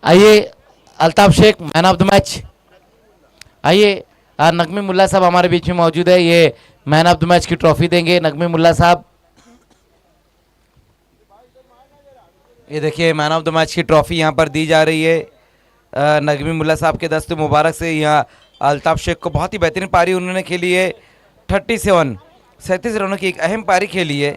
आइए Altaf Shaikh man of the match. आइए नकमी मुल्ला साहब हमारे बीच में मौजूद है, ये मैन ऑफ द मैच की ट्रॉफी देंगे नकमी मुल्ला साहब। ये देखिए मैन ऑफ द मैच की ट्रॉफी यहाँ पर दी जा रही है नकमी मुल्ला साहब के दस्त मुबारक से। यहाँ अल्ताफ शेख को बहुत ही बेहतरीन पारी उन्होंने खेली है, 37 रनों की एक अहम पारी खेली है।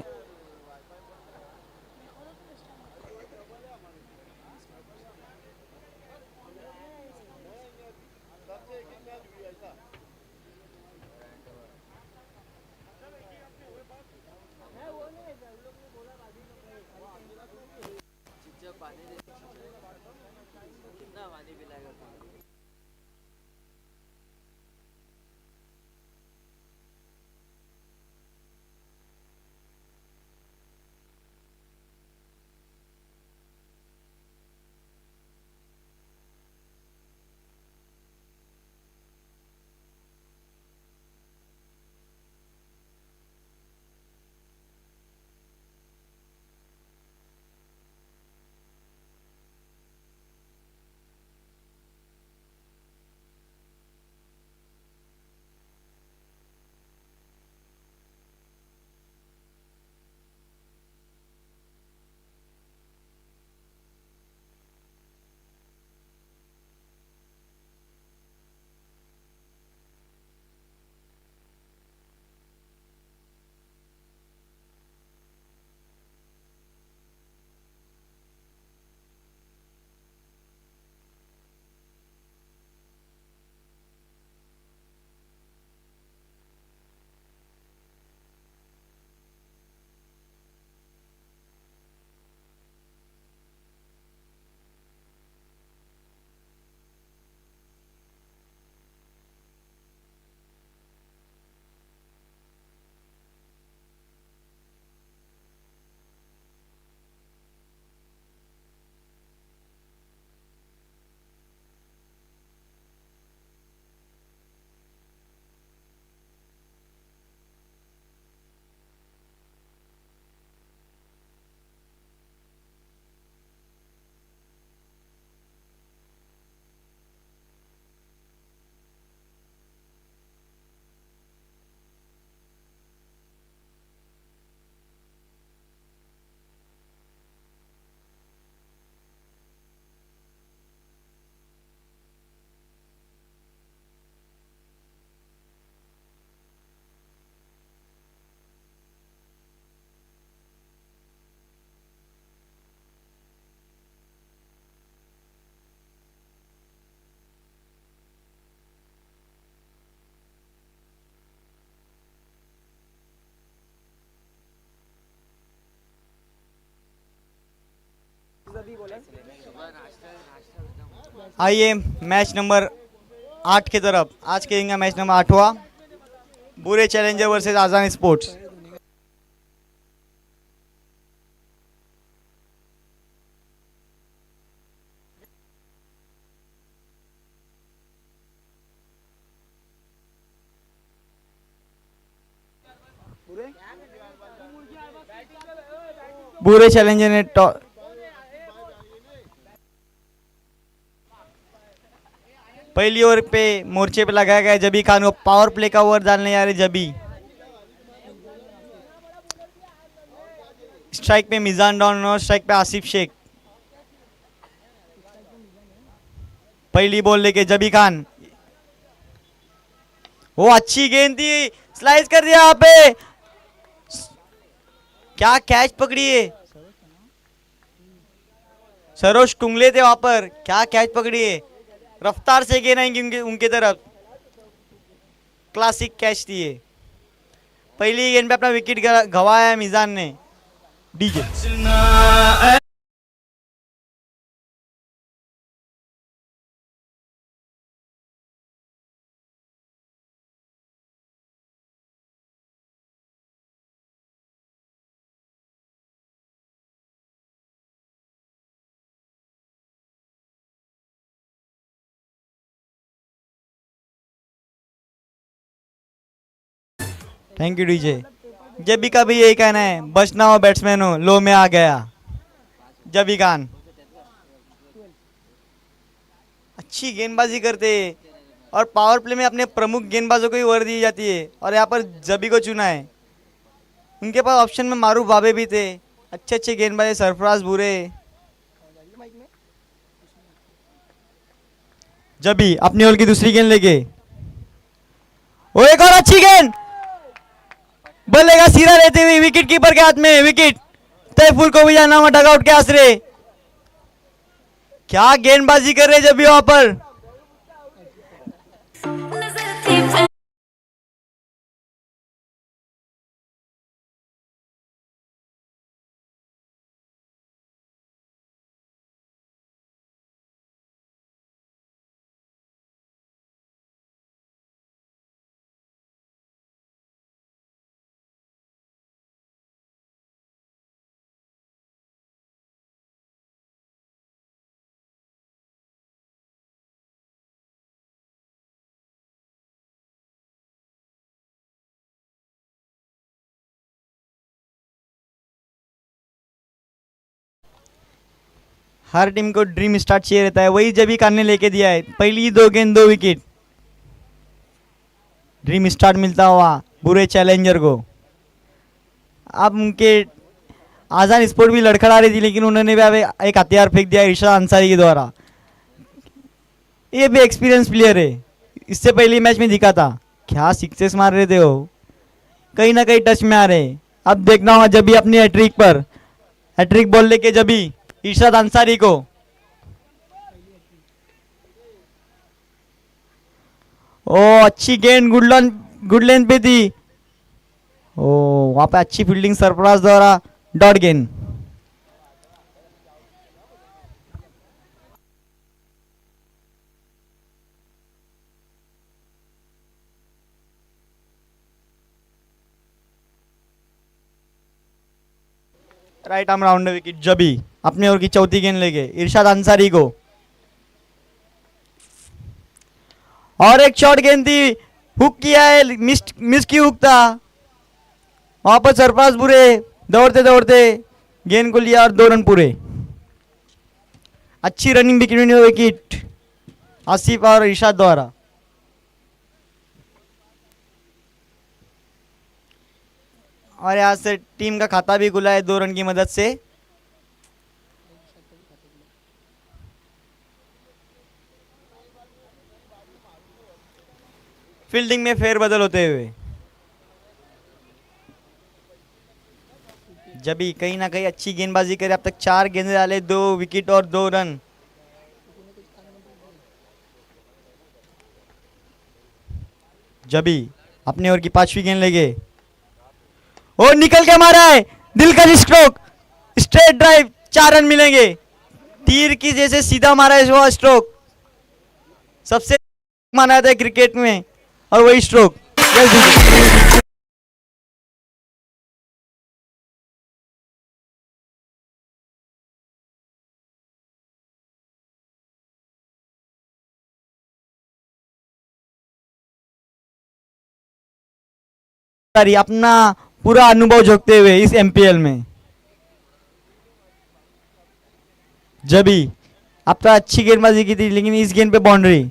आइए मैच नंबर 8 की तरफ। आज खेलेंगे मैच नंबर 8वां, बुरे चैलेंजर वर्सेस आजान स्पोर्ट्स। बुरे चैलेंजर ने पहली ओवर पे मोर्चे पे लगाया गया जबी खान को, पावर प्ले का ओवर डालने जा रहे जबी। स्ट्राइक पे मिजान डॉन और स्ट्राइक पे आसिफ शेख। पहली बॉल लेके जबी खान, वो अच्छी गेंद थी, स्लाइस कर दिया यहाँ पे। क्या कैच पकड़ी है, सरोज कुंगले थे वहां पर, क्या कैच पकड़ी है। रफ्तार से गेंद आएंगी उनके तरफ, क्लासिक कैच थी ये। पहली गेंद पे अपना विकेट गवाया है मिजान ने। DJ thank you DJ. जब भी कभी यही कहना है, बचना हो बैट्समैन हो, लो में आ गया जबी खान। अच्छी गेंदबाजी करते हैं और पावर प्ले में अपने प्रमुख गेंदबाजों को ही ओवर दी जाती है और यहाँ पर जबी को चुना है। उनके पास ऑप्शन में मारूफ बाबे भी थे, अच्छे अच्छे गेंदबाज है, सरफराज बुरे। जबी अपनी ओर की दूसरी गेंद लेके, वो एक और अच्छी गेंद, बल्ले का सिरा रहते हुए विकेट कीपर के हाथ में विकेट। तैफुल को भी जाना हुआ डगआउट के आसरे। क्या गेंदबाजी कर रहे जब भी वहां पर। हर टीम को ड्रीम स्टार्ट चाहिए रहता है, वही जबी खान ने लेके दिया है। पहली 2 गेंद 2 विकेट, ड्रीम स्टार्ट मिलता हुआ बुरे चैलेंजर को। अब उनके आजान स्पोर्ट भी लड़खड़ा रही थी, लेकिन उन्होंने भी अब एक हथियार फेंक दिया इरशाद अंसारी के द्वारा। ये भी एक्सपीरियंस प्लेयर है, इससे पहले मैच में दिखा था। क्या सिक्सेस मार रहे थे वो, कहीं ना कहीं टच में आ रहे। अब देखना होगा जबी अपनी हैट्रिक पर, हैट्रिक बॉल लेके जबी इरशाद अंसारी को। ओ अच्छी गेंद, गुड लेंथ पे थी। ओ वहां पे अच्छी फील्डिंग सरफराज द्वारा, डॉट गेंद। राइट आर्म राउंड विकेट, जबी अपने ओर की चौथी गेंद लेके इरशाद अंसारी को। और एक शॉर्ट गेंद थी, हुक किया है, मिस की हुक था। वहां पर सरफराज बुरे दौड़ते दौड़ते गेंद को लिया और 2 रन पूरे। अच्छी रनिंग बिटवीन विकेट आसिफ और इरशाद द्वारा। और यहाँ से टीम का खाता भी खुला है 2 रन की मदद से। फील्डिंग में फेरबदल होते हुए जबी कहीं ना कहीं अच्छी गेंदबाजी करे। अब तक 4 गेंद डाले, 2 विकेट और 2 रन। जबी अपने ओर की 5वीं गेंद लेके, और निकल के मारा है, दिलकश स्ट्रोक, स्ट्रेट ड्राइव, 4 रन मिलेंगे। तीर की जैसे सीधा मारा है वो स्ट्रोक, सबसे माना जाता है क्रिकेट में, और वही स्ट्रोक। अपना पूरा अनुभव झोंकते हुए इस एमपीएल में जबी अब तो अच्छी गेंदबाजी की थी, लेकिन इस गेंद पे बाउंड्री।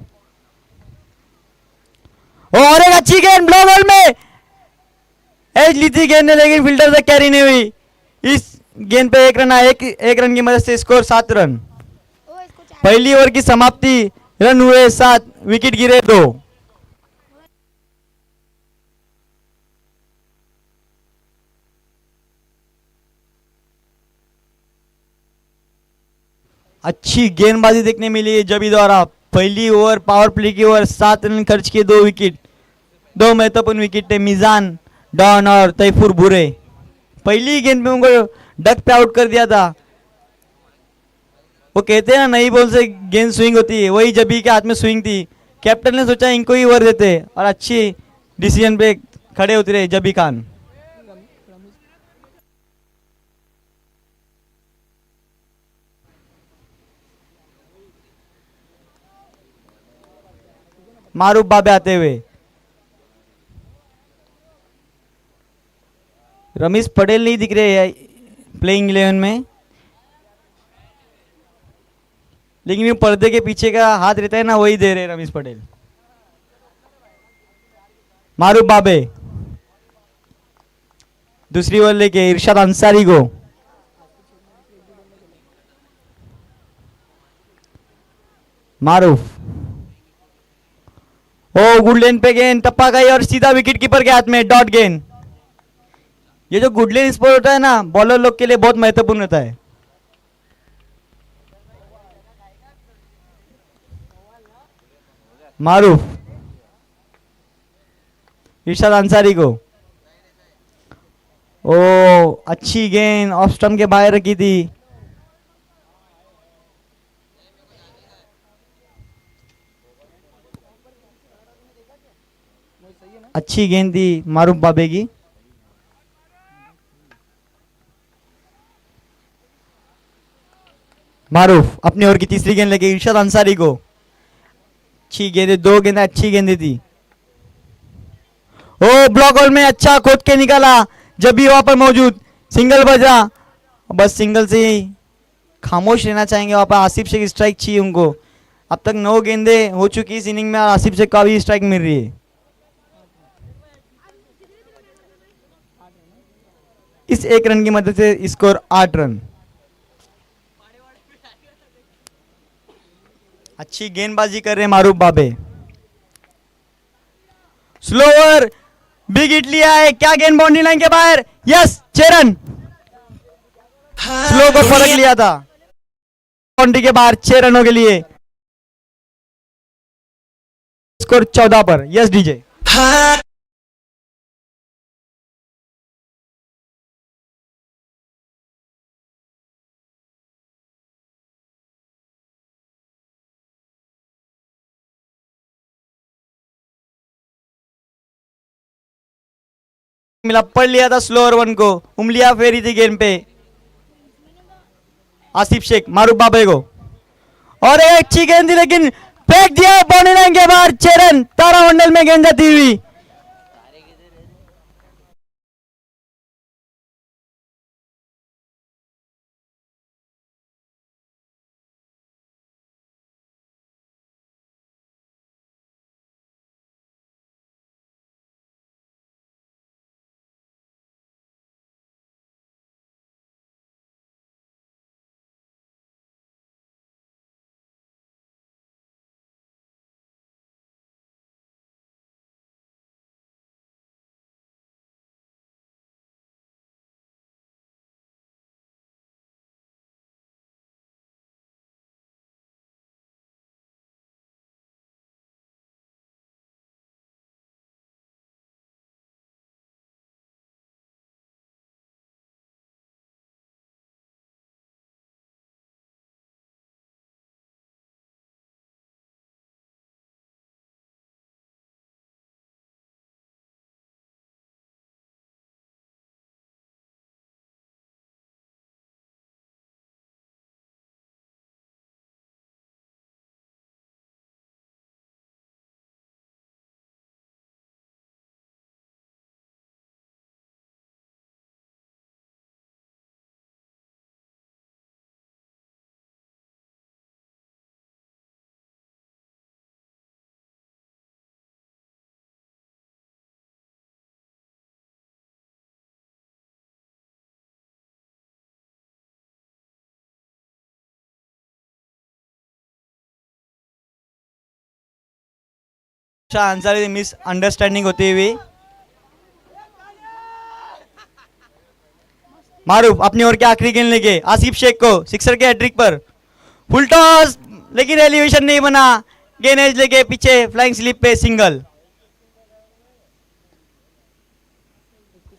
और एक अच्छी गेंद ब्लॉक बॉल में एज ली थी गेंद ने, लेकिन फील्डर तक कैरी नहीं हुई। इस गेंद पे 1 रन आया, एक रन की मदद से स्कोर 7 रन। पहली ओवर की समाप्ति, रन हुए 7, विकेट गिरे 2। अच्छी गेंदबाजी देखने मिली है जबी द्वारा। पहली ओवर पावर प्ले की ओवर 7 रन खर्च किए, 2 विकेट। 2 महत्वपूर्ण विकेट थे, मिजान, डॉन और तैफूर बुरे। पहली गेंद में उनको डक पे आउट कर दिया था। वो कहते हैं ना, नई बॉल से गेंद स्विंग होती है, वही जबी के हाथ में स्विंग थी। कैप्टन ने सोचा इनको ही ओवर देते और अच्छी डिसीजन पे खड़े उतरे जबी खान। मारूफ बाबे आते हुए, रमेश पटेल नहीं दिख रहे हैं प्लेइंग 11 में, लेकिन ये पर्दे के पीछे का हाथ रहता है ना, वही दे रहे रमेश पटेल। मारूफ बाबे दूसरी बॉल लेके इरशाद अंसारी को। मारूफ, ओ गुड लेन पे गेंद टप्पा गई और सीधा विकेट कीपर के हाथ में, डॉट गेंद। ये जो गुड लेन स्पोर्ट होता है ना, बॉलर लोग के लिए बहुत महत्वपूर्ण होता है। मारूफ इरशाद अंसारी को, ओ अच्छी गेंद ऑफ स्टंप के बाहर रखी थी। अच्छी गेंद थी मारूफ बाबे की। मारूफ अपनी ओर की तीसरी गेंद लेके इरशाद अंसारी को। अच्छी गेंद, दो गेंद अच्छी गेंद थी। ओ ब्लॉक होल में अच्छा खोद के निकाला, जब भी वहां पर मौजूद सिंगल बजा। बस सिंगल से ही खामोश रहना चाहेंगे वहां पर। आसिफ शेख स्ट्राइक चाहिए उनको। अब तक 9 गेंदें हो चुकी इस इनिंग में और आसिफ शेख का भी स्ट्राइक मिल रही है। इस एक रन की मदद से स्कोर 8 रन। अच्छी गेंदबाजी कर रहे हैं मारूफ बाबे। स्लोअर, बिग हिट लिया है, क्या गेंद बाउंड्री लाइन के बाहर, यस 6 रन। स्लो को फर्क लिया था, बाउंड्री के बाहर 6 रनों के लिए। स्कोर 14 पर, यस डीजे। मिला, पढ़ लिया था स्लोअर वन को, उंगलियां फेरी थी गेंद पे आसिफ शेख मारूफ बाबे को। और एक अच्छी गेंद थी लेकिन फेंक दिया बाउंड्री लाइन के बाहर, 6 रन। तारामंडल में गेंद जाती हुई। अंसारी मिस अंडरस्टैंडिंग होती हुई। मारूफ अपनी ओर के आखिरी गेंद लेके आसिफ शेख को सिक्सर के हैट्रिक पर। फुल टॉस, लेकिन एलिवेशन नहीं बना। गेंद एज लेके पीछे फ्लाइंग स्लिप पे सिंगल।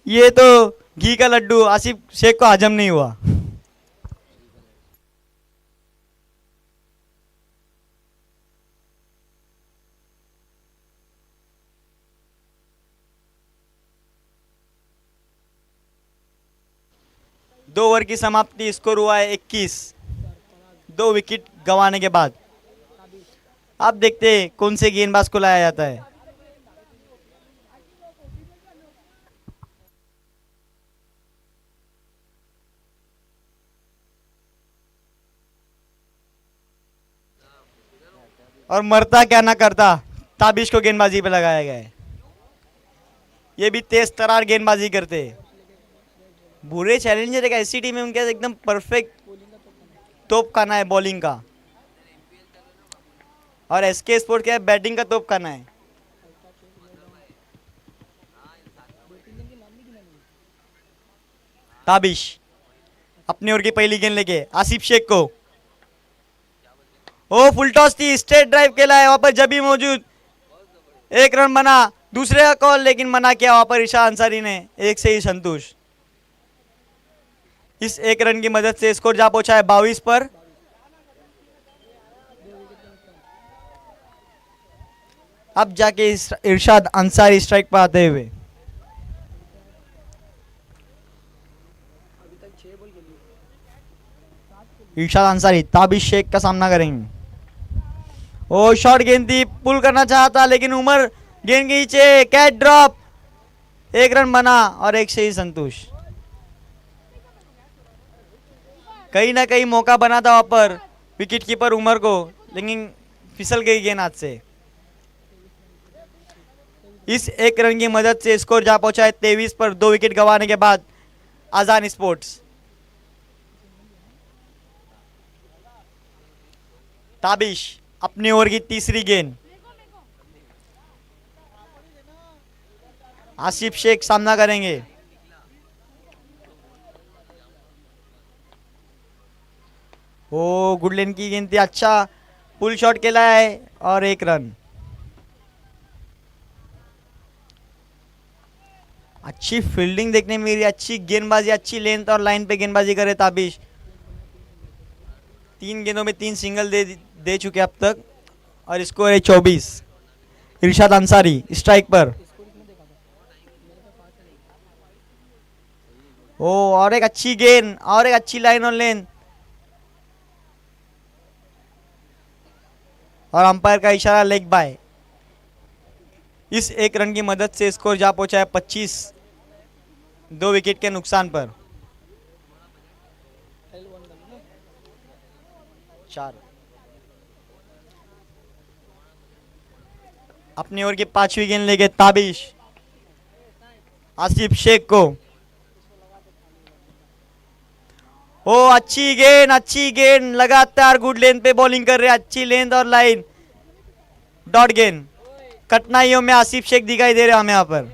ये तो घी का लड्डू आसिफ शेख को हजम नहीं हुआ। दो ओवर की समाप्ति, स्कोर हुआ है 21, 2 विकेट गंवाने के बाद। अब देखते हैं कौन से गेंदबाज को लाया जाता है। और मरता क्या ना करता ताबिश को गेंदबाजी पे लगाया गया है। ये भी तेज तरार गेंदबाजी करते हैं। बुरे चैलेंजर एक ऐसी टीम है उनके एकदम परफेक्ट तोप खाना है बॉलिंग का, और एसके स्पोर्ट क्या है बैटिंग का तोप खाना है। ताबिश अपनी ओर की पहली गेंद लेके आसिफ शेख को, ओ फुल टॉस थी, स्ट्रेट ड्राइव खेला है वहां पर जबी मौजूद, एक रन बना, दूसरे का कॉल लेकिन मना किया वहां पर ईशा अंसारी ने, एक से ही संतुष्ट। इस एक रन की मदद से स्कोर जा पहुंचा है 22 पर। अब जाके इरशाद अंसारी स्ट्राइक पर आते हुए, इरशाद अंसारी ताबिश शेख का सामना करेंगे। ओ शॉर्ट गेंद थी, पुल करना चाहता लेकिन उमर गेंद के नीचे, कैच ड्रॉप, एक रन बना और एक से ही संतुष्ट। कहीं ना कहीं मौका बना था वहां पर विकेट कीपर उमर को, लेकिन फिसल गई गेंद हाथ से। इस एक रन की मदद से स्कोर जा पहुंचा है 23 पर 2 विकेट गंवाने के बाद आजान स्पोर्ट्स। ताबिश अपनी ओवर की तीसरी गेंद, आसिफ शेख सामना करेंगे। ओ गुडलैंड की गेंद थी, अच्छा पुल शॉट खेला है और एक रन। अच्छी फील्डिंग देखने में मिली, अच्छी गेंदबाजी, अच्छी लेंथ और लाइन पे गेंदबाजी करे ताबिश। 3 गेंदों में 3 सिंगल दे चुके अब तक और स्कोर है 24। इरशाद अंसारी स्ट्राइक पर, ओ और एक अच्छी गेंद और एक अच्छी लाइन और लेंथ, और अंपायर का इशारा लेग बाय। इस एक रन की मदद से स्कोर जा पहुंचा है 25, 2 विकेट के नुकसान पर। 4 अपनी ओर की 5वीं गेंद लेके ताबिश आसिफ शेख को, ओ अच्छी गेंद लगातार गुड लेंथ पे बॉलिंग कर रहे हैं, अच्छी लेंथ और लाइन, डॉट गेंद। कठिनाइयों में आसिफ शेख दिखाई दे रहे हमें यहाँ पर।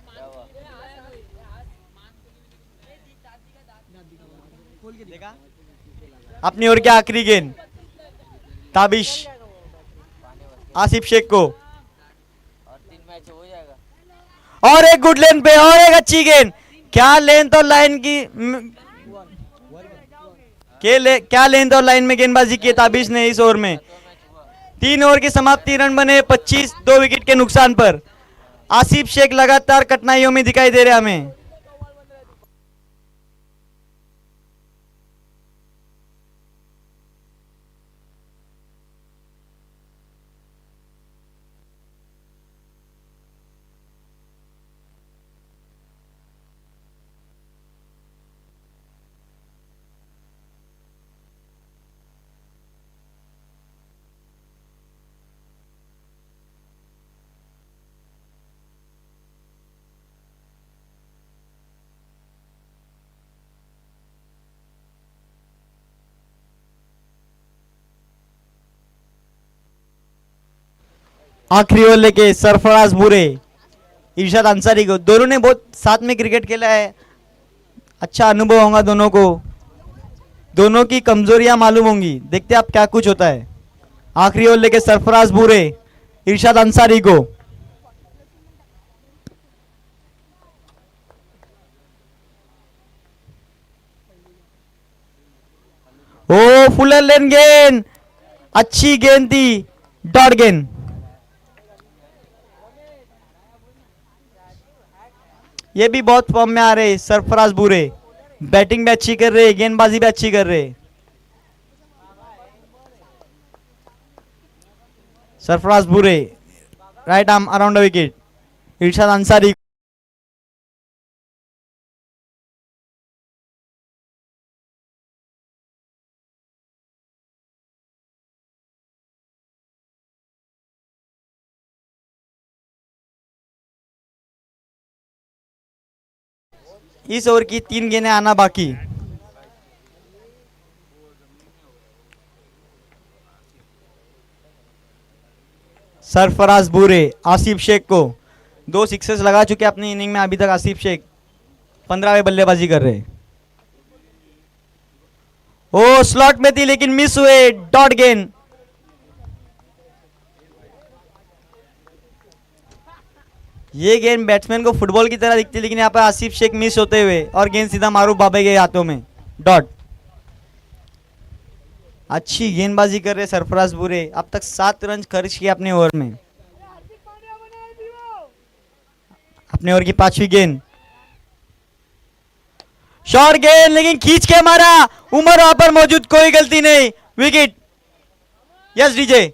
अपनी ओर की आखिरी गेंद ताबिश आसिफ शेख को, और एक गुड लेंथ पे और एक अच्छी गेंद, क्या लेंथ और लाइन की क्या लेंथ और लाइन में गेंदबाजी की ताबिश ने इस ओवर में। 3 ओवर की समाप्ति, रन बने 25, 2 विकेट के नुकसान पर। आसिफ शेख लगातार कठिनाइयों में दिखाई दे रहे हमें। आखिरी ओवर लेके सरफराज बुरे इरशाद अंसारी को, दोनों ने बहुत साथ में क्रिकेट खेला है, अच्छा अनुभव होगा दोनों को, दोनों की कमजोरियां मालूम होंगी, देखते हैं आप क्या कुछ होता है। आखिरी ओवर लेके सरफराज बुरे इरशाद अंसारी को, ओ फुलर लेन गेंद, अच्छी गेंद थी, डॉट गेंद। ये भी बहुत फॉर्म में आ रहे सरफराज बुरे, बैटिंग भी अच्छी कर रहे, गेंदबाजी भी अच्छी कर रहे। सरफराज बुरे right arm around the wicket, Irshad Ansari इस ओवर की 3 गेंदें आना बाकी। सरफराज बुरे आसिफ शेख को 2 सिक्सेस लगा चुके अपनी इनिंग में अभी तक। आसिफ शेख 15वें बल्लेबाजी कर रहे। ओ स्लॉट में थी लेकिन मिस हुए, डॉट गेंद। ये गेंद बैट्समैन को फुटबॉल की तरह दिखती है, लेकिन यहाँ पर आसिफ शेख मिस होते हुए और गेंद सीधा मारूफ बाबे के हाथों में, डॉट। अच्छी गेंदबाजी कर रहे सरफराज बुरे। अब तक 7 रन खर्च किए अपने ओवर में। अपने ओवर की 5वीं गेंद, शॉर्ट गेंद लेकिन खींच के मारा। उमर वहां पर मौजूद, कोई गलती नहीं, विकेट। Yes DJ.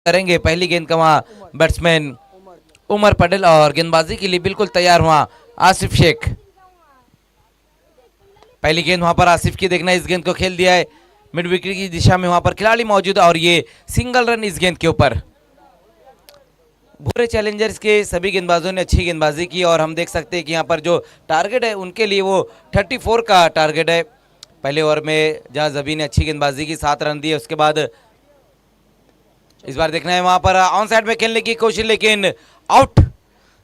करेंगे। पहली गेंद का वहां बैट्समैन उमर पटेल और गेंदबाजी के लिए बिल्कुल तैयार हुआ आसिफ शेख। पहली गेंद वहां पर आसिफ की देखना, इस गेंद को खेल दिया है मिड विकेट की दिशा में, वहां पर खिलाड़ी मौजूद है और ये सिंगल रन इस गेंद के ऊपर। भूरे चैलेंजर्स के सभी गेंदबाजों ने अच्छी गेंदबाजी की और हम देख सकते हैं कि यहाँ पर जो टारगेट है उनके लिए वो 34 का टारगेट है। पहले ओवर में जहां जबी ने अच्छी गेंदबाजी की, 7 रन दिए, उसके बाद इस बार देखना है वहां पर ऑन साइड में खेलने की कोशिश, लेकिन आउट।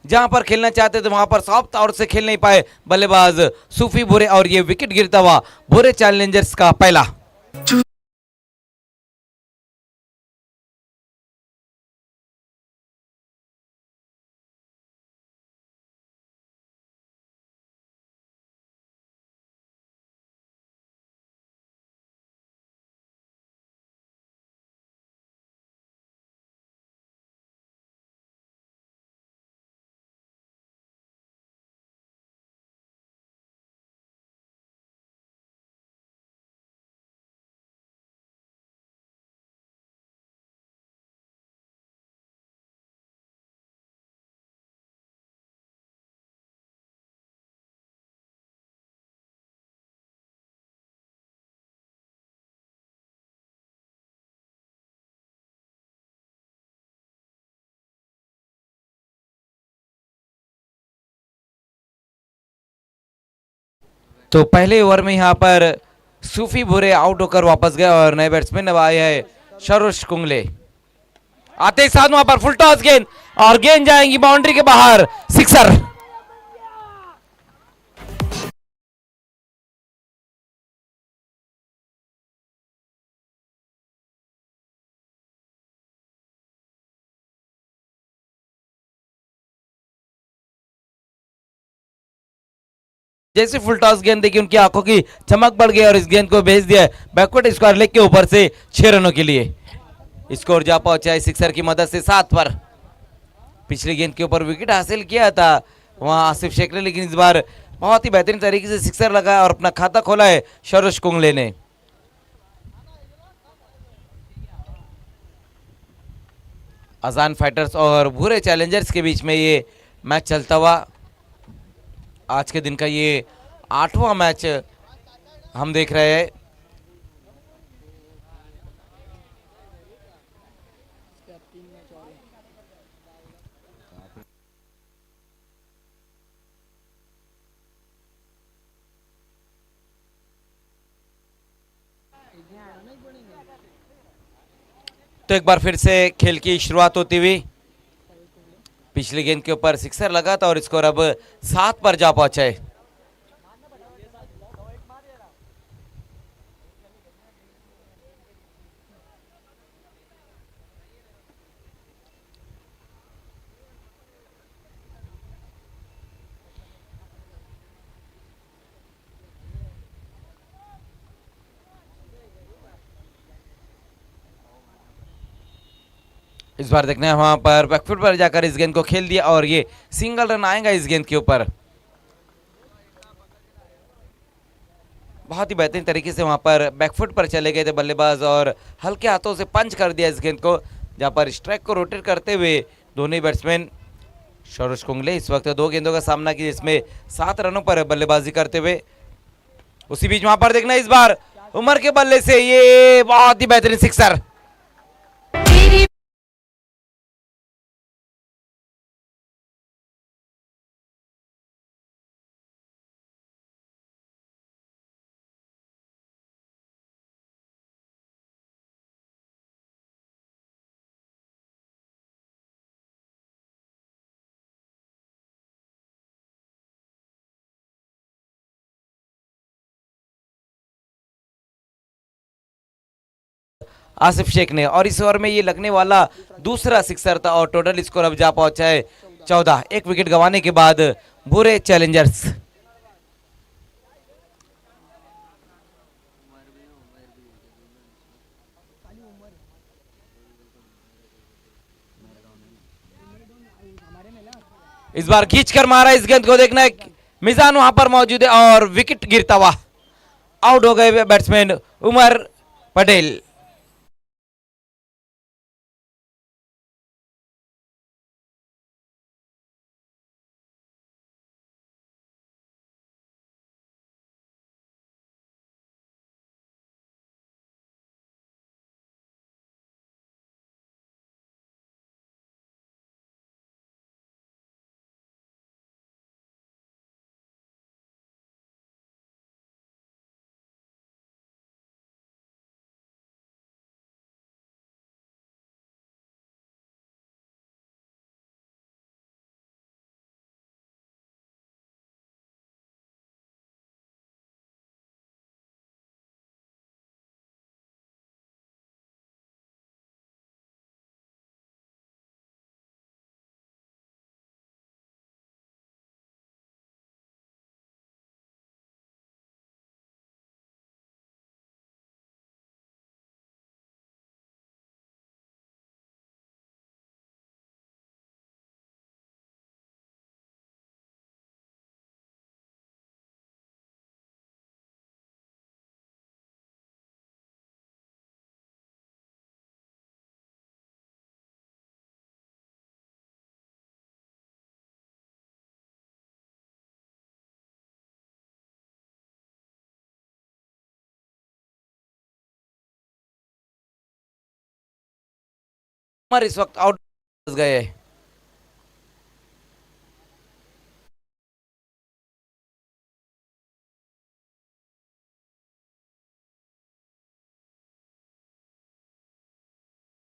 जहां पर खेलना चाहते थे वहां पर सॉफ्ट आउट से खेल नहीं पाए बल्लेबाज सूफी भूरे और ये विकेट गिरता हुआ भूरे चैलेंजर्स का पहला। तो पहले ओवर में यहां पर सूफी भूरे आउट होकर वापस गए और नए बैट्समैन अब आए हैं सरोज कुंगले। आते ही साथ वहां पर फुल टॉस गेंद और गेंद जाएंगी बाउंड्री के बाहर, सिक्सर। जैसे फुल टॉस गेंद देखी उनकी आंखों की चमक बढ़ गई और इस गेंद को भेज दिया बैकवर्ड स्क्वायर लेग के ऊपर से 6 रनों के लिए। स्कोर जा पहुंचा है सिक्सर की मदद से 7 पर। पिछली गेंद के ऊपर विकेट हासिल किया था वहां आसिफ शेख ने, लेकिन इस बार बहुत ही बेहतरीन तरीके से सिक्सर लगाया और अपना खाता खोला है सरोज कुंगले ने। अजान फाइटर्स और भूरे चैलेंजर्स के बीच में ये मैच चलता हुआ आज के दिन का ये 8वां मैच हम देख रहे हैं। तो एक बार फिर से खेल की शुरुआत होती हुई, पिछली गेंद के ऊपर सिक्सर लगा था और स्कोर अब 7 पर जा पहुंचा है। इस बार देखना है वहां पर बैकफुट पर जाकर इस गेंद को खेल दिया और ये सिंगल रन आएगा इस गेंद के ऊपर। बहुत ही बेहतरीन तरीके से वहां पर बैकफुट पर चले गए थे बल्लेबाज और हल्के हाथों से पंच कर दिया इस गेंद को, जहां पर स्ट्राइक को रोटेट करते हुए दोनों बैट्समैन सरोज कुंगले इस वक्त 2 गेंदों का सामना किया, जिसमें 7 रनों पर बल्लेबाजी करते हुए। उसी बीच वहां पर देखना इस बार उमर के बल्ले से ये बहुत ही बेहतरीन सिक्सर। आसिफ शेख ने, और इस ओवर में ये लगने वाला दूसरा सिक्सर था और टोटल स्कोर अब जा पहुंचा है 14, 1 विकेट गंवाने के बाद भूरे चैलेंजर्स। इस बार खींच कर मारा इस गेंद को, देखना है मिजान वहां पर मौजूद है और विकेट गिरता हुआ आउट हो गए बैट्समैन उमर पटेल। और इस वक्त आउट गए।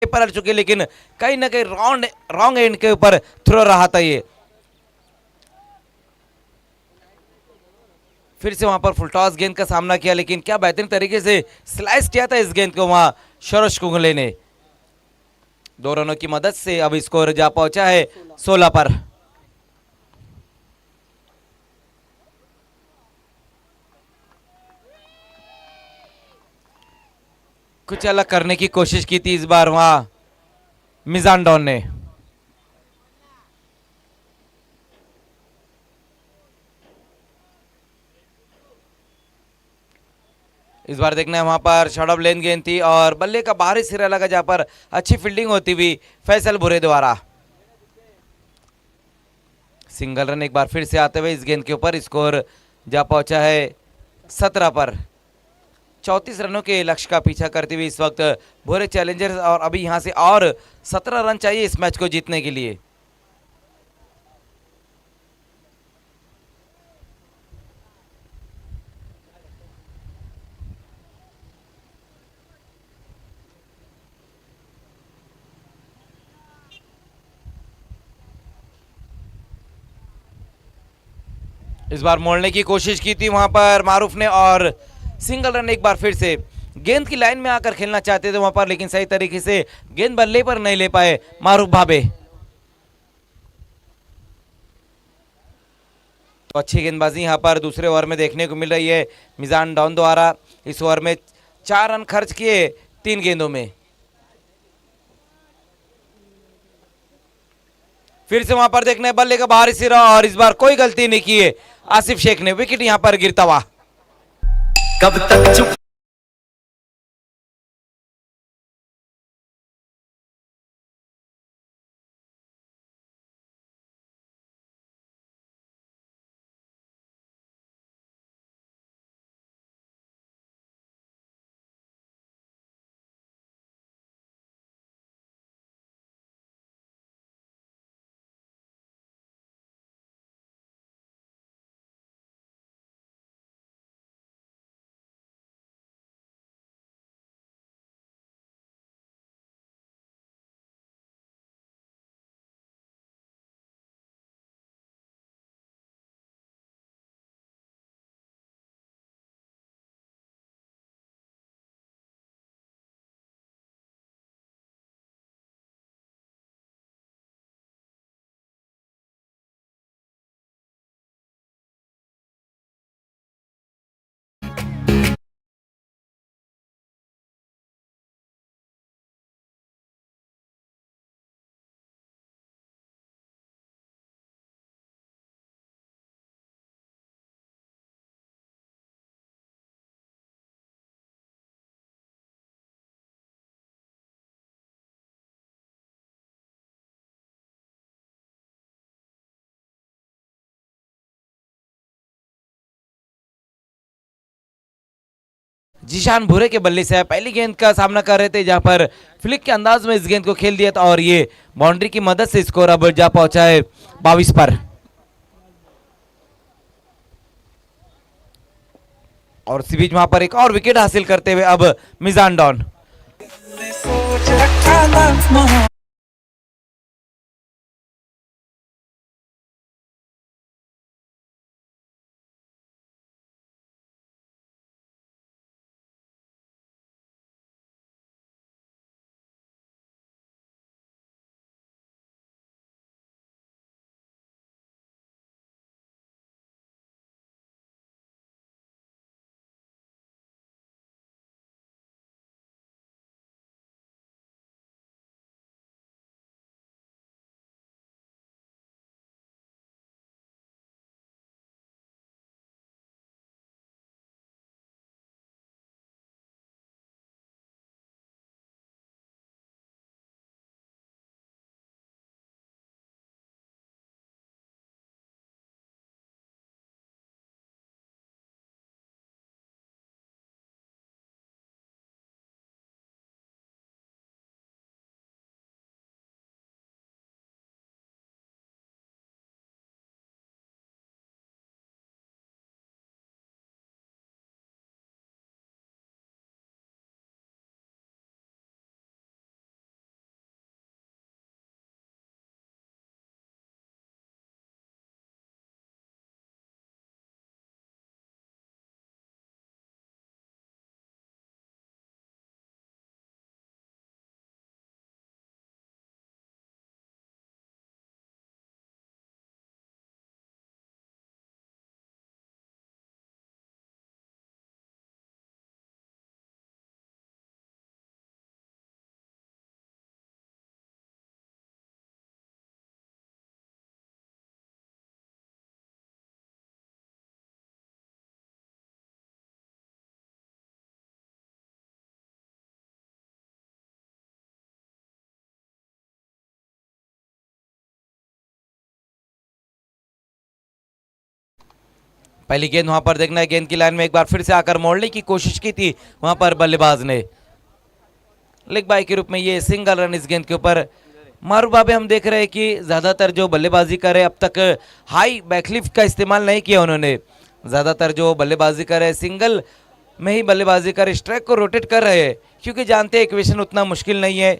पलट चुके, लेकिन कहीं ना कहीं रॉन्ग एंड के ऊपर थ्रो रहा था ये। फिर से वहां पर फुल टॉस गेंद का सामना किया, लेकिन क्या बेहतरीन तरीके से स्लाइस किया था इस गेंद को वहां सरोज कुंगले ने। 2 रनों की मदद से अब स्कोर जा पहुंचा है 16 पर। कुछ अलग करने की कोशिश की थी इस बार वहां मिजान डॉन ने। इस बार देखना है वहां पर शॉर्ट ऑफ लेन गेंद थी और बल्ले का बाहरी सिरा लगा, जहां पर अच्छी फील्डिंग होती हुई फैसल भुरे द्वारा। सिंगल रन एक बार फिर से आते हुए इस गेंद के ऊपर। स्कोर जा पहुंचा है 17 पर। 34 रनों के लक्ष्य का पीछा करते हुए इस वक्त भोरे चैलेंजर्स, और अभी यहां से और 17 रन चाहिए इस मैच को जीतने के लिए। इस बार मोड़ने की कोशिश की थी वहां पर मारूफ ने, और सिंगल रन एक बार फिर से। गेंद की लाइन में आकर खेलना चाहते थे वहां पर, लेकिन सही तरीके से गेंद बल्ले पर नहीं ले पाए मारूफ भाबे। तो अच्छी गेंदबाजी यहां पर दूसरे ओवर में देखने को मिल रही है मिजान डॉन द्वारा। इस ओवर में 4 रन खर्च किए 3 गेंदों में। फिर से वहां पर देखना है बल्ले का बाहरी सिरा, और इस बार कोई गलती नहीं की है आसिफ शेख ने। विकेट यहां पर गिरता हुआ। कब तक चुप जीशान भूरे के बल्ले से पहली गेंद का सामना कर रहे थे, जहां पर फ्लिक के अंदाज में इस गेंद को खेल दिया था, और ये बाउंड्री की मदद से स्कोर अब जा पहुंचा है 22 पर। और इसी बीच वहां पर एक और विकेट हासिल करते हुए अब मिजान डॉन। सोच रखा था पहली गेंद वहां पर देखना है, गेंद की लाइन में एक बार फिर से आकर मोड़ने की कोशिश की थी वहां पर बल्लेबाज ने। लेग बाय के रूप में ये सिंगल रन इस गेंद के ऊपर। मारूबाबे हम देख रहे हैं कि ज्यादातर जो बल्लेबाजी करे अब तक हाई बैकलिफ्ट का इस्तेमाल नहीं किया उन्होंने। ज्यादातर जो बल्लेबाजी करे सिंगल में ही बल्लेबाजी करे, स्ट्राइक को रोटेट कर रहे हैं क्योंकि जानते हैं इक्वेशन उतना मुश्किल नहीं है।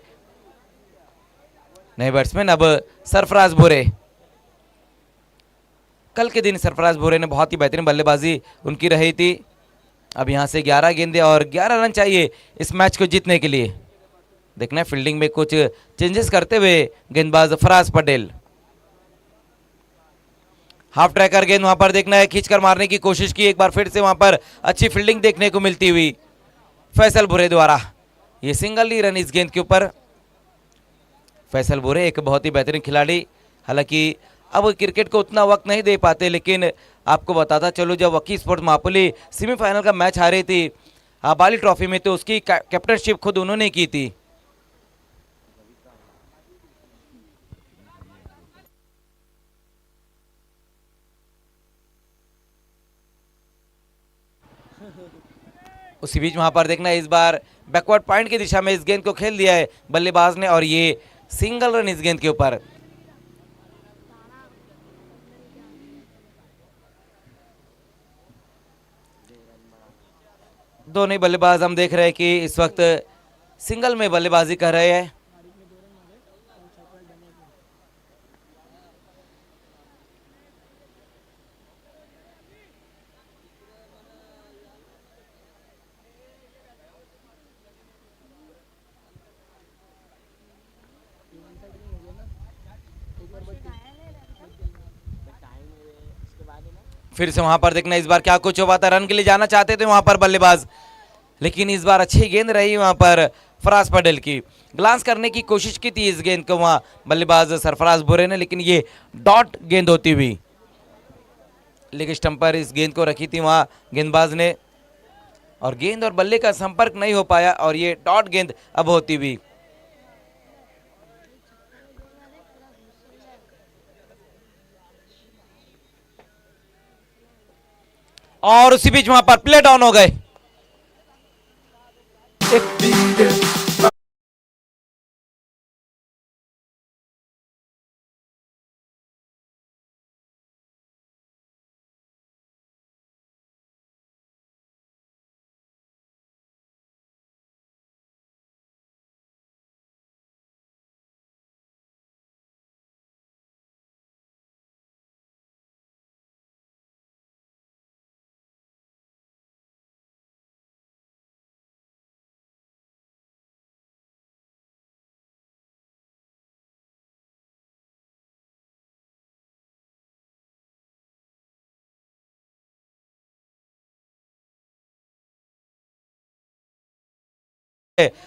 नए बैट्समैन अब सरफराज भुरे। कल के दिन सरफराज भुरे ने बहुत ही बेहतरीन बल्लेबाजी उनकी रही थी। अब यहां से 11 गेंदें और 11 रन चाहिए इस मैच को जीतने के लिए। देखना है फील्डिंग में कुछ चेंजेस करते हुए गेंदबाज फराज पटेल। हाफ ट्रैकर गेंद वहां पर देखना है, खींचकर मारने की कोशिश की, एक बार फिर से वहां पर अच्छी फील्डिंग देखने को मिलती हुई फैसल भुरे द्वारा। ये सिंगल ही रन इस गेंद के ऊपर। फैसल भुरे एक बहुत ही बेहतरीन खिलाड़ी, हालांकि अब क्रिकेट को उतना वक्त नहीं दे पाते, लेकिन आपको बताता चलो जब वकी स्पोर्ट्स मापुली सेमीफाइनल का मैच हारी थी बाली ट्रॉफी में, तो उसकी कैप्टनशिप खुद उन्होंने की थी। उसी बीच वहां पर देखना है इस बार बैकवर्ड पॉइंट की दिशा में इस गेंद को खेल दिया है बल्लेबाज ने और ये सिंगल रन इस गेंद के ऊपर। दोनों ही बल्लेबाज हम देख रहे हैं कि इस वक्त सिंगल में बल्लेबाजी कर रहे हैं। फिर से वहां पर देखना इस बार क्या कुछ हुआ था, रन के लिए जाना चाहते थे वहां पर बल्लेबाज, लेकिन इस बार अच्छी गेंद रही वहां पर फराज पटेल की। ग्लांस करने की कोशिश की थी इस गेंद को वहां बल्लेबाज सरफराज भुरे ने, लेकिन ये डॉट गेंद होती हुई लेग स्टंप पर इस गेंद को रखी थी वहां गेंदबाज ने, और गेंद और बल्ले का संपर्क नहीं हो पाया और ये डॉट गेंद अब होती हुई। और उसी बीच वहां पर प्ले डाउन हो गए।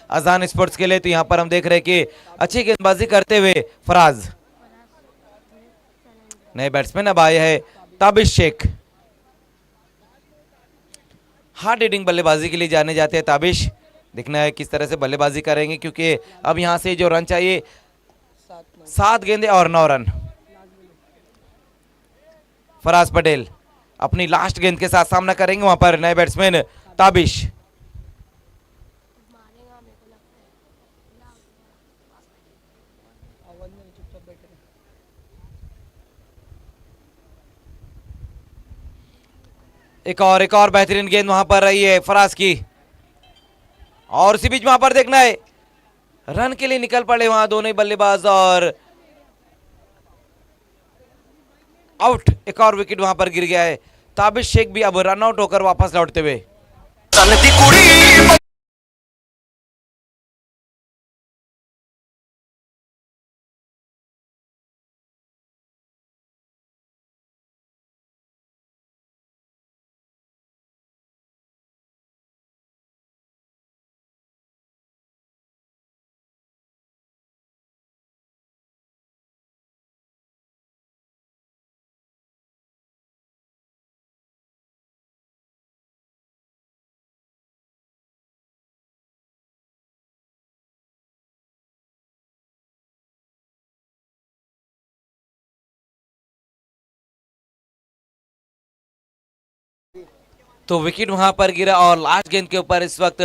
अजान स्पोर्ट्स के लिए तो यहां पर हम देख रहे हैं कि अच्छी गेंदबाजी करते हुए फराज। नए बैट्समैन अब आए हैं ताबिश शेख। हार्ड हिटिंग बल्लेबाजी के लिए जाने जाते हैं ताबिश। देखना है किस तरह से बल्लेबाजी करेंगे, क्योंकि अब यहां से जो रन चाहिए 7 गेंदें और 9 रन। फराज पटेल अपनी लास्ट गेंद के साथ सामना करेंगे वहां पर नए बैट्समैन ताबिश। एक और बेहतरीन गेंद वहां पर रही है फराज की, और उसी बीच वहां पर देखना है रन के लिए निकल पड़े वहां दोनों ही बल्लेबाज और आउट। एक और विकेट वहां पर गिर गया है। ताबिश शेख भी अब रन आउट होकर वापस लौटते हुए। तो विकेट वहां पर गिरा और लास्ट गेंद के ऊपर इस वक्त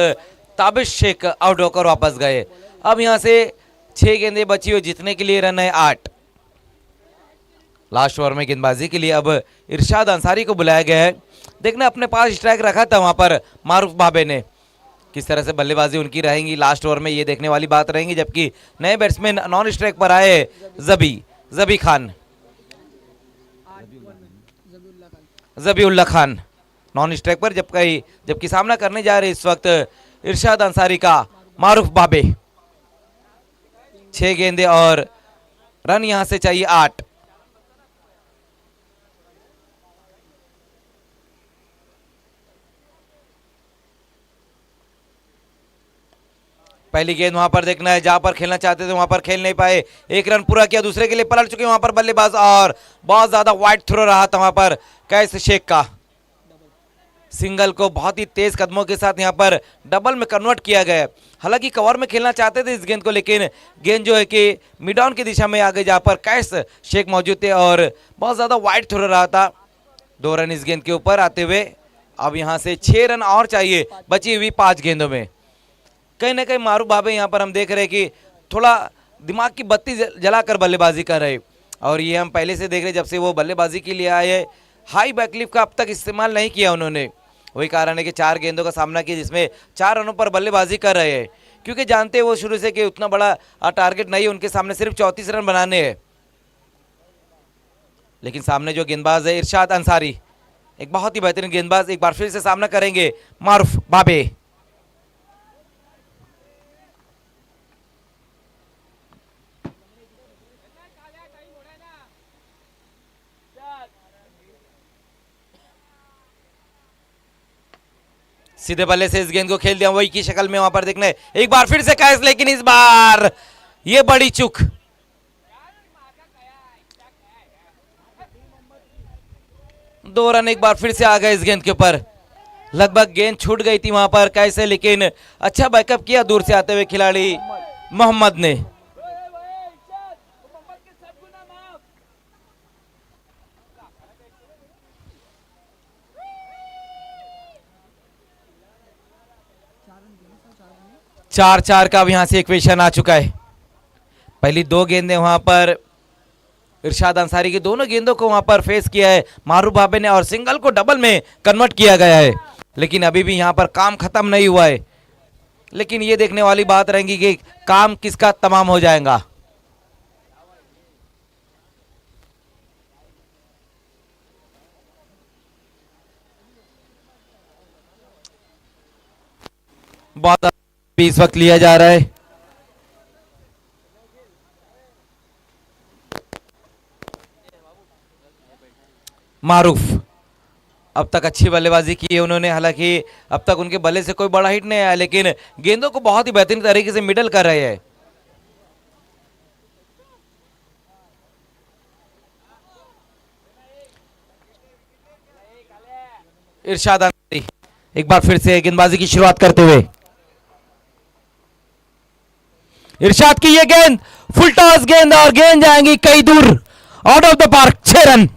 ताबिश शेख आउट होकर वापस गए। अब यहां से 6 गेंदें बची हुई, जीतने के लिए रन है 8। लास्ट ओवर में गेंदबाजी के लिए अब इरशाद अंसारी को बुलाया गया है। देखना अपने पास स्ट्राइक रखा था वहां पर मारूफ भाबे ने, किस तरह से बल्लेबाजी उनकी रहेंगी लास्ट ओवर में, ये देखने वाली बात रहेंगी। जबकि नए बैट्समैन नॉन स्ट्राइक पर आए जबी खान, जबीउल्ला खान नॉन स्ट्राइक पर, जबकि सामना करने जा रहे इस वक्त इरशाद अंसारी का मारूफ भाबे। 6 गेंदें और रन यहां से चाहिए 8। पहली गेंद वहां पर देखना है, जहां पर खेलना चाहते थे वहां पर खेल नहीं पाए। 1 रन पूरा किया, दूसरे के लिए पलट चुके वहां पर बल्लेबाज और बहुत ज्यादा वाइड थ्रो रहा था वहां पर कैस शेख का। सिंगल को बहुत ही तेज कदमों के साथ यहां पर डबल में कन्वर्ट किया गया। हालांकि कवर में खेलना चाहते थे इस गेंद को, लेकिन गेंद जो है कि मिड ऑन की दिशा में आगे जहां पर कैस शेख मौजूद थे और बहुत ज्यादा वाइड थ्रो रहा था। 2 रन इस गेंद के ऊपर आते हुए अब यहां से 6 रन और चाहिए बची हुई 5 गेंदों में। कहीं ना कहीं मारूफ भाबे यहाँ पर हम देख रहे हैं कि थोड़ा दिमाग की बत्ती जलाकर बल्लेबाजी कर रहे, और ये हम पहले से देख रहे जब से वो बल्लेबाजी के लिए आए। हाई बैकलिफ्ट का अब तक इस्तेमाल नहीं किया उन्होंने, वही कारण है कि 4 गेंदों का सामना किया जिसमें 4 रनों पर बल्लेबाजी कर रहे हैं, क्योंकि जानते हैं वो शुरू से कि उतना बड़ा टारगेट नहीं है उनके सामने, सिर्फ 34 रन बनाने हैं। लेकिन सामने जो गेंदबाज है इरशाद अंसारी, एक बहुत ही बेहतरीन गेंदबाज, एक बार फिर से सामना करेंगे मारूफ भाबे। सीधे बल्ले से इस गेंद को खेल दिया, वही की शक्ल में वहां पर देखने एक बार फिर से कैच, लेकिन इस बार ये बड़ी चूक। 2 रन एक बार फिर से आ गए इस गेंद के ऊपर। लगभग गेंद छूट गई थी वहां पर कैसे, लेकिन अच्छा बैकअप किया दूर से आते हुए खिलाड़ी मोहम्मद ने। चार 4 का अब यहां से इक्वेशन आ चुका है। पहली 2 गेंदें वहां पर इरशाद अंसारी की, दोनों गेंदों को वहां पर फेस किया है मारूफ भाबे ने और सिंगल को डबल में कन्वर्ट किया गया है, लेकिन अभी भी यहां पर काम खत्म नहीं हुआ है। लेकिन ये देखने वाली बात रहेगी कि काम किसका तमाम हो जाएगा। बहुत इस वक्त लिया जा रहा है। मारूफ अब तक अच्छी बल्लेबाजी की है उन्होंने, हालांकि अब तक उनके बल्ले से कोई बड़ा हिट नहीं आया, लेकिन गेंदों को बहुत ही बेहतरीन तरीके से मिडल कर रहे हैं। इरशाद अंसारी एक बार फिर से गेंदबाजी की शुरुआत करते हुए, इरशाद की ये गेंद फुल टॉस गेंद और गेंद जाएंगी कई दूर, out of the park, 6 run.